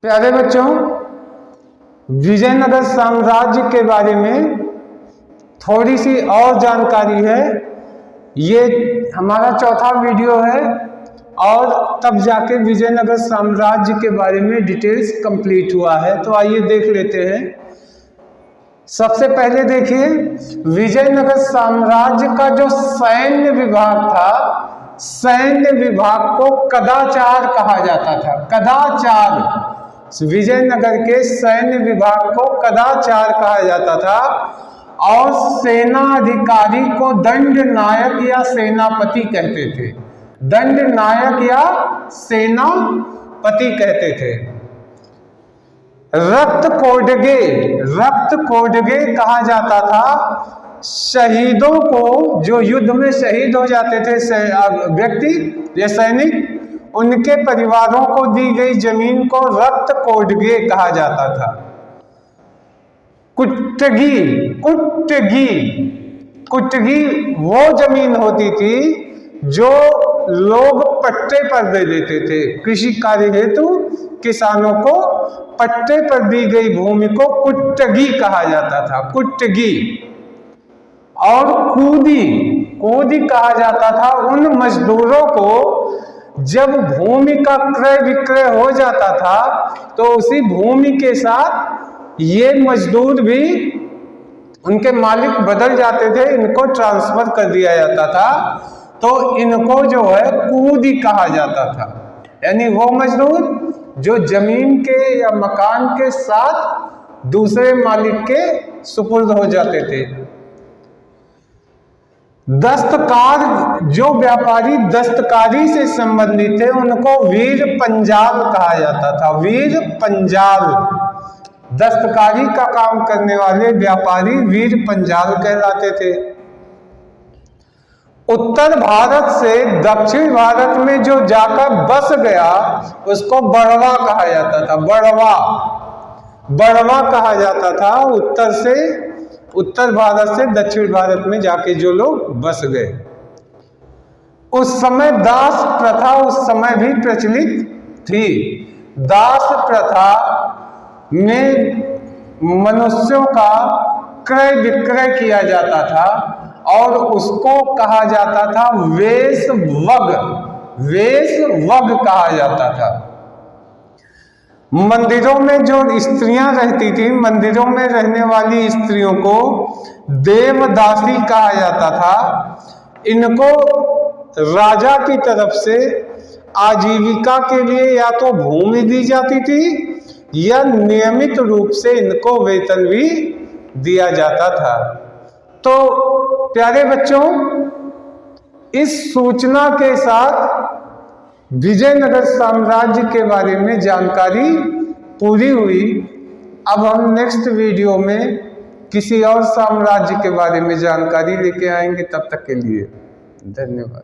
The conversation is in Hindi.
प्यारे बच्चों, विजयनगर साम्राज्य के बारे में थोड़ी सी और जानकारी है। ये हमारा चौथा वीडियो है और तब जाके विजयनगर साम्राज्य के बारे में डिटेल्स कंप्लीट हुआ है। तो आइए देख लेते हैं। सबसे पहले देखिए, विजयनगर साम्राज्य का जो सैन्य विभाग था, सैन्य विभाग को कदाचार कहा जाता था। कदाचार, विजयनगर के सैन्य विभाग को कदाचार कहा जाता था और सेना अधिकारी को दंड नायक या सेनापति कहते थे। दंड नायक या सेनापति कहते थे। रक्त कोडगे, रक्त कोडगे कहा जाता था शहीदों को, जो युद्ध में शहीद हो जाते थे व्यक्ति या सैनिक, उनके परिवारों को दी गई जमीन को रक्त कोडगे कहा जाता था। कुट्टगी, कुट्टगी, कुट्टगी वो जमीन होती थी जो लोग पट्टे पर दे देते थे। कृषि कार्य हेतु किसानों को पट्टे पर दी गई भूमि को कुट्टगी कहा जाता था। कुट्टगी। और कूदी, कूदी कहा जाता था उन मजदूरों को जब भूमि का क्रय विक्रय हो जाता था तो उसी भूमि के साथ ये मजदूर भी, उनके मालिक बदल जाते थे, इनको ट्रांसफर कर दिया जाता था। तो इनको जो है कूदी कहा जाता था। यानी वो मजदूर जो जमीन के या मकान के साथ दूसरे मालिक के सुपुर्द हो जाते थे। दस्तकार, जो व्यापारी दस्तकारी से संबंधित थे उनको वीर पंजाल कहा जाता था। वीर पंजाल, दस्तकारी का काम करने वाले व्यापारी वीर पंजाल कहलाते थे। उत्तर भारत से दक्षिण भारत में जो जाकर बस गया उसको बड़वा कहा जाता था। बड़वा, बड़वा कहा जाता था उत्तर भारत से दक्षिण भारत में जाके जो लोग बस गए। उस समय दास प्रथा उस समय भी प्रचलित थी। दास प्रथा में मनुष्यों का क्रय विक्रय किया जाता था और उसको कहा जाता था वेश्यवग। वेश्यवग कहा जाता था। मंदिरों में जो स्त्रियां रहती थी, मंदिरों में रहने वाली स्त्रियों को देवदासी कहा जाता था। इनको राजा की तरफ से आजीविका के लिए या तो भूमि दी जाती थी या नियमित रूप से इनको वेतन भी दिया जाता था। तो प्यारे बच्चों, इस सूचना के साथ विजयनगर साम्राज्य के बारे में जानकारी पूरी हुई। अब हम नेक्स्ट वीडियो में किसी और साम्राज्य के बारे में जानकारी लेके आएंगे। तब तक के लिए धन्यवाद।